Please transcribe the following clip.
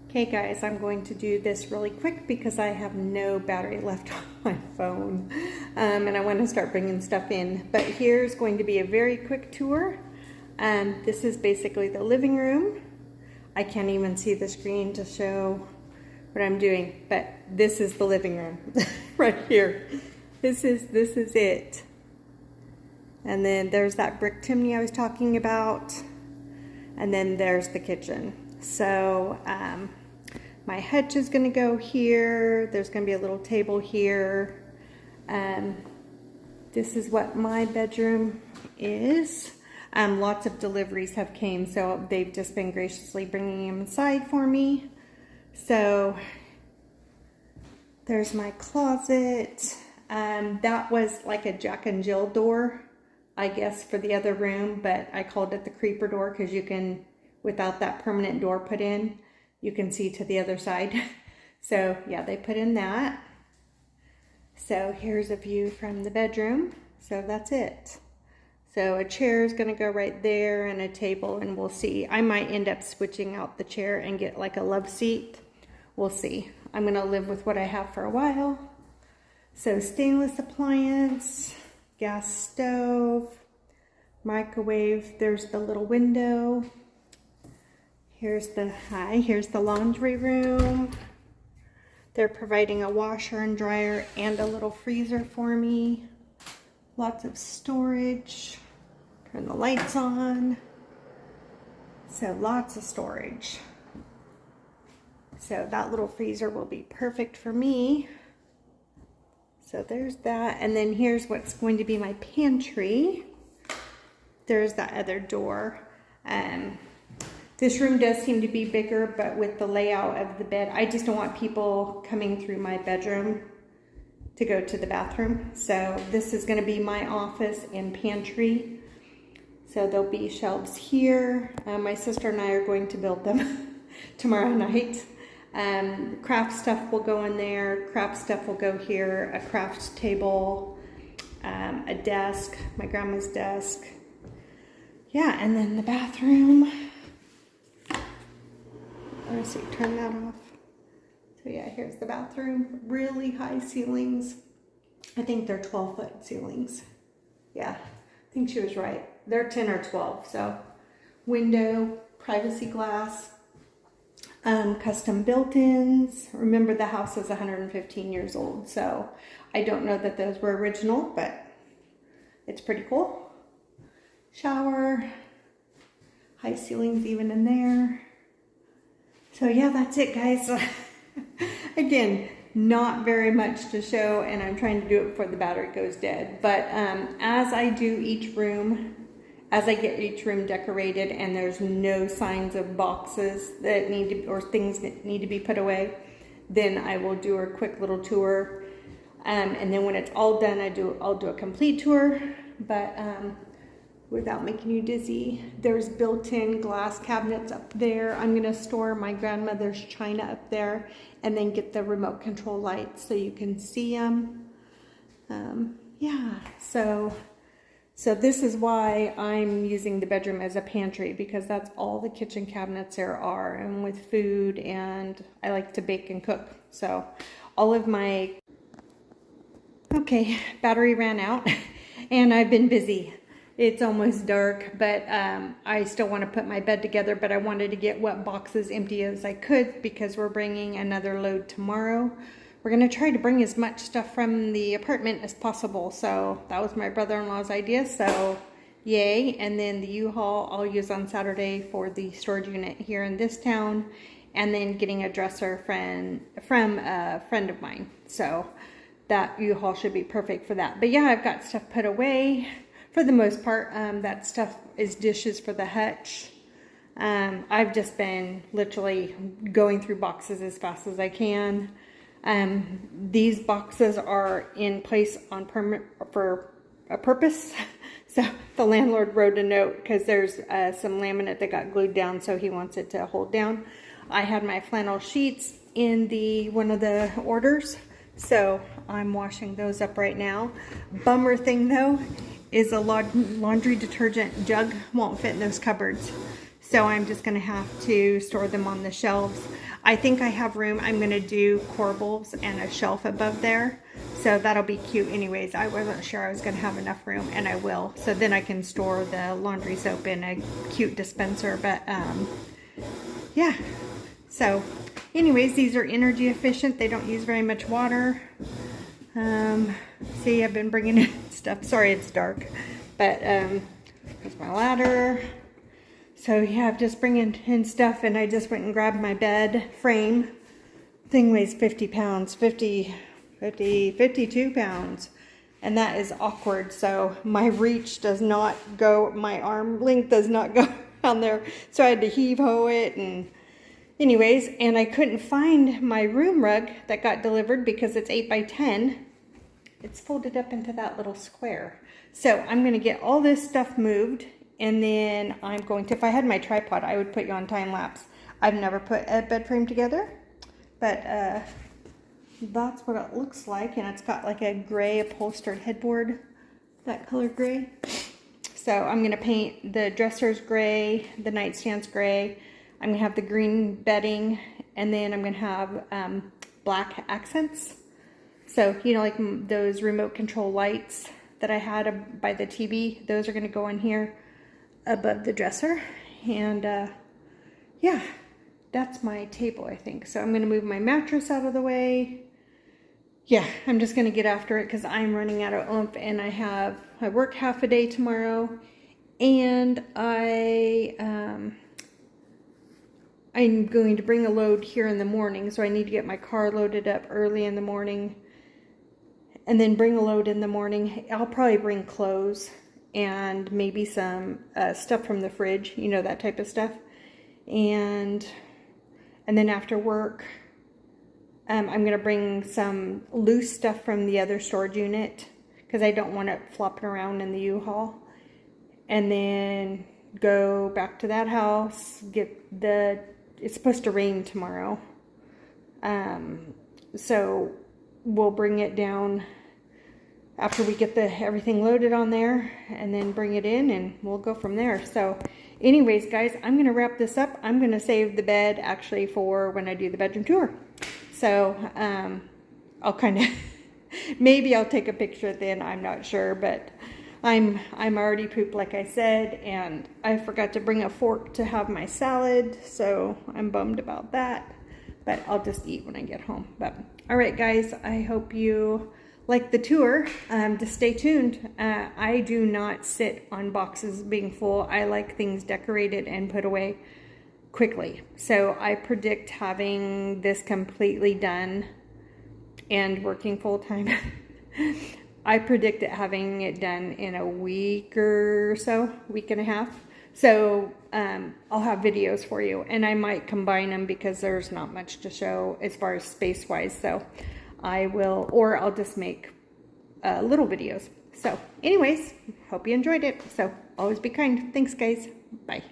Okay guys, I'm going to do this really quick because I have no battery left on my phone and I want to start bringing stuff in. But here's going to be a very quick tour. This is basically the living room. I can't even see the screen to show what I'm doing, but this is the living room right here. This is it. And then there's that brick chimney I was talking about. And then there's the kitchen. So my hutch is going to go here. There's going to be a little table here. This is what my bedroom is. Lots of deliveries have came, so they've just been graciously bringing them inside for me. So there's my closet. That was like a Jack and Jill door, I guess, for the other room, but I called it the creeper door because you can, without that permanent door put in, you can see to the other side. So yeah, they put in that. So here's a view from the bedroom. So that's it. So a chair is going to go right there and a table, and we'll see. I might end up switching out the chair and get like a love seat. We'll see. I'm going to live with what I have for a while. So stainless appliance, gas stove, microwave. There's the little window. Here's the laundry room. They're providing a washer and dryer and a little freezer for me. Lots of storage. Turn the lights on. So lots of storage. So that little freezer will be perfect for me. So there's that. And then here's what's going to be my pantry. There's that other door. This room does seem to be bigger, but with the layout of the bed, I just don't want people coming through my bedroom to go to the bathroom. So this is going to be my office and pantry. So there'll be shelves here. My sister and I are going to build them tomorrow night. Craft stuff will go in there. Craft stuff will go here. A craft table, a desk, my grandma's desk. Yeah, and then the bathroom. Let's see, turn that off. So yeah, here's the bathroom. Really high ceilings. I think they're 12-foot ceilings. Yeah, I think she was right. They're 10 or 12. So window, privacy glass, custom built-ins. Remember, the house is 115 years old, so I don't know that those were original, but it's pretty cool. Shower, high ceilings even in there. So yeah, that's it, guys. Again, not very much to show, and I'm trying to do it before the battery goes dead. But as I do each room, as I get each room decorated and there's no signs of boxes that need to, or things that need to be put away, then I will do a quick little tour. And then when it's all done, I'll do a complete tour. But without making you dizzy, there's built-in glass cabinets up there. I'm gonna store my grandmother's china up there and then get the remote control lights so you can see them. Yeah, so this is why I'm using the bedroom as a pantry, because that's all the kitchen cabinets there are, and with food, and I like to bake and cook. So all of my, okay, battery ran out and I've been busy. It's almost dark, but I still want to put my bed together, but I wanted to get what boxes empty as I could because we're bringing another load tomorrow. We're going to try to bring as much stuff from the apartment as possible. So that was my brother-in-law's idea, so yay. And then the U-Haul I'll use on Saturday for the storage unit here in this town, and then getting a dresser from a friend of mine. So that U-Haul should be perfect for that. But yeah, I've got stuff put away. For the most part, that stuff is dishes for the hutch. I've just been literally going through boxes as fast as I can. These boxes are in place on for a purpose. So the landlord wrote a note because there's some laminate that got glued down, so he wants it to hold down. I had my flannel sheets in one of the orders, so I'm washing those up right now. Bummer thing though is a laundry detergent jug won't fit in those cupboards. So I'm just going to have to store them on the shelves. I think I have room. I'm going to do corbels and a shelf above there. So that'll be cute anyways. I wasn't sure I was going to have enough room, and I will. So then I can store the laundry soap in a cute dispenser. But yeah. So anyways, these are energy efficient. They don't use very much water. See, I've been bringing in stuff. Sorry, it's dark. But here's my ladder. So yeah, I'm just bringing in stuff, and I just went and grabbed my bed frame. Thing weighs 50 pounds, 52 pounds. And that is awkward. So my reach does not go, my arm length does not go down there. So I had to heave-ho it, and anyways, and I couldn't find my room rug that got delivered because it's 8 by 10. It's folded up into that little square. So I'm going to get all this stuff moved, and then I'm going to, if I had my tripod, I would put you on time lapse. I've never put a bed frame together, but that's what it looks like. And it's got like a gray upholstered headboard, that color gray. So I'm going to paint the dressers gray, the nightstands gray. I'm going to have the green bedding, and then I'm going to have black accents. So, you know, like those remote control lights that I had by the TV, those are going to go in here above the dresser. And yeah, that's my table, I think. So I'm going to move my mattress out of the way. Yeah, I'm just going to get after it because I'm running out of oomph, and I work half a day tomorrow, and I'm going to bring a load here in the morning, so I need to get my car loaded up early in the morning and then bring a load in the morning. I'll probably bring clothes and maybe some stuff from the fridge, you know, that type of stuff. And then after work, I'm going to bring some loose stuff from the other storage unit because I don't want it flopping around in the U-Haul. And then go back to that house, it's supposed to rain tomorrow. So we'll bring it down after we get everything loaded on there, and then bring it in, and we'll go from there. So anyways, guys, I'm going to wrap this up. I'm going to save the bed actually for when I do the bedroom tour. So I'll kind of, maybe I'll take a picture then, I'm not sure, but I'm already pooped, like I said, and I forgot to bring a fork to have my salad, so I'm bummed about that, but I'll just eat when I get home. But all right, guys, I hope you like the tour. Just stay tuned. I do not sit on boxes being full. I like things decorated and put away quickly. So I predict having this completely done and working full-time. I predict having it done in a week or so, week and a half. So I'll have videos for you, and I might combine them because there's not much to show as far as space-wise. So I will, or I'll just make little videos. So anyways, hope you enjoyed it. So always be kind. Thanks, guys. Bye.